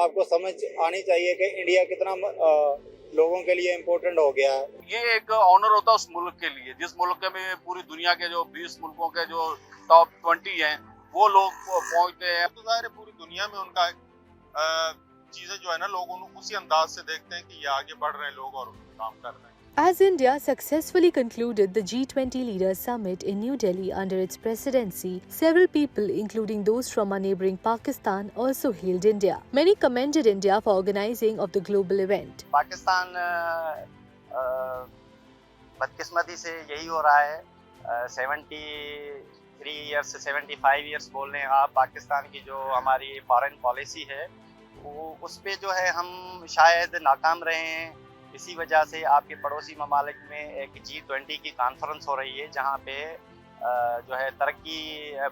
आपको समझ आनी चाहिए कि इंडिया कितना लोगों के लिए इम्पोर्टेंट हो गया है। ये एक ऑनर होता है उस मुल्क के लिए, जिस मुल्क में पूरी दुनिया के जो 20 मुल्कों के जो टॉप 20 हैं वो लोग पहुंचते हैं। तो ज़ाहिर है पूरी दुनिया में उनका चीज़ें जो है ना, लोग उसी अंदाज से देखते हैं कि ये आगे बढ़ रहे हैं लोग और काम कर रहे हैं। As India successfully concluded the G20 Leaders Summit in New Delhi under its presidency, several people, including those from our neighboring Pakistan, also hailed India. Many commended India for organizing of the global event. Pakistan बदकिस्मती से यही हो रहा है। 73 years से 75 years बोल रहे हैं आप, पाकिस्तान की जो हमारी फॉरेन पॉलिसी है वो उस पे जो है हम शायद नाकाम रहे हैं। इसी वजह से आपके पड़ोसी ममालिक में एक G20 की कॉन्फ्रेंस हो रही है जहाँ पे जो है तरक्की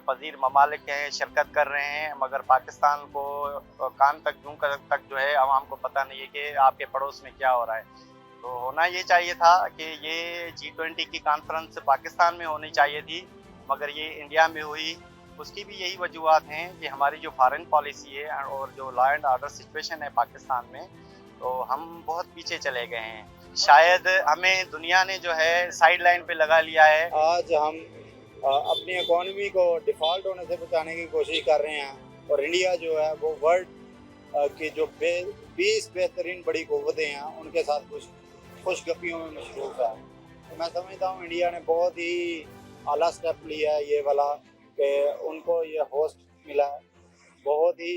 पजीर ममालिक हैं शिरकत कर रहे हैं, मगर पाकिस्तान को कान तक जूं तक जो है आवाम को पता नहीं है कि आपके पड़ोस में क्या हो रहा है। तो होना ये चाहिए था कि ये G20 की कॉन्फ्रेंस पाकिस्तान में होनी चाहिए थी, मगर ये इंडिया में हुई। उसकी भी यही वजूहत हैं कि हमारी जो फॉरेन पॉलिसी है और जो लॉ एंड ऑर्डर सिचुएशन है पाकिस्तान में, तो हम बहुत पीछे चले गए हैं। शायद हमें दुनिया ने जो है साइड लाइन पे लगा लिया है। आज हम अपनी इकोनॉमी को डिफ़ॉल्ट होने से बचाने की कोशिश कर रहे हैं और इंडिया जो है वो वर्ल्ड की जो 20 बेहतरीन बड़ी क़ुव्वतें हैं उनके साथ कुछ खुशगपियों में मशरूफ़ है। तो मैं समझता हूँ इंडिया ने बहुत ही आला स्टेप लिया है ये वाला कि उनको ये होस्ट मिला है। बहुत ही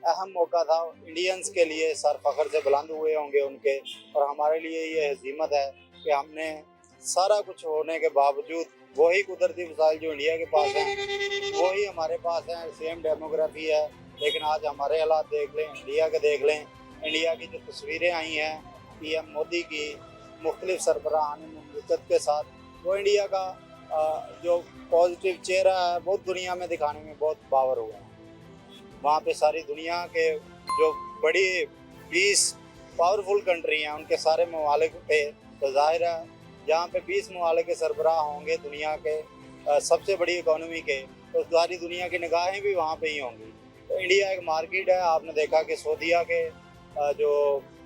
अहम मौका था इंडियंस के लिए, सर फ़ख्र से बुलंद हुए होंगे उनके, और हमारे लिए ये हज़ीमत है कि हमने सारा कुछ होने के बावजूद वही कुदरती वसाइल जो इंडिया के पास हैं वही हमारे पास हैं, सेम डेमोग्राफी है, लेकिन आज हमारे हालात देख लें, इंडिया के देख लें। इंडिया की जो तस्वीरें आई हैं PM मोदी की मुख्तलिफ सरबराहान मुमलिकत के साथ, वो इंडिया का जो पॉजिटिव चेहरा है वो दुनिया में दिखाने में बहुत पावर हुआ है। वहाँ पे सारी दुनिया के जो बड़ी 20 पावरफुल कंट्री हैं उनके सारे ममालिक पे, तो ज़ाहिर है जहाँ पे 20 ममालिक के सरबराह होंगे दुनिया के सबसे बड़ी इकोनॉमी के, तो सारी दुनिया की निगाहें भी वहाँ पे ही होंगी। तो इंडिया एक मार्केट है। आपने देखा कि सऊदीया के जो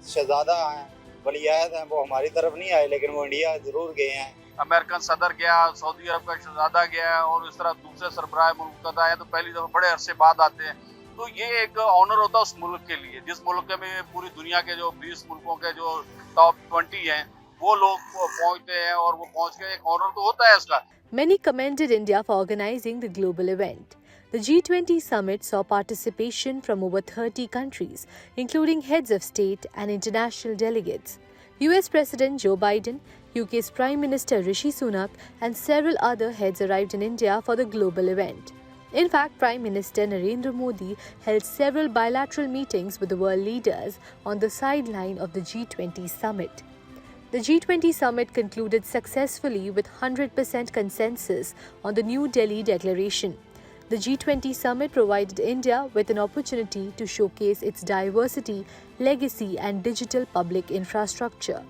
शहजादा हैं, वलीअहद हैं, वो हमारी तरफ नहीं आए लेकिन वो इंडिया ज़रूर गए हैं। अमेरिकन सदर गया, सऊदी अरब का शहजादा गया और इस तरह दूसरे सरबराह मुल्क आए तो पहली दफ़ा बड़े अरसे बाद आते हैं। तो ये एक ऑनर होता है उस मुल्क के लिए, जिस मुल्क में पूरी दुनिया के जो 20 मुल्कों के जो टॉप 20 हैं वो लोग पहुंचते हैं और वो पहुंच के एक ऑनर तो होता है उसका। Many commended India for organizing the global event. The G20 summit saw participation from over 30 countries, including heads of state and international delegates. US President Joe Biden, UK's Prime Minister Rishi Sunak, and several other heads arrived in India for the global event. In fact, Prime Minister Narendra Modi held several bilateral meetings with the world leaders on the sideline of the G20 summit. The G20 summit concluded successfully with 100% consensus on the New Delhi Declaration. The G20 summit provided India with an opportunity to showcase its diversity, legacy, and digital public infrastructure.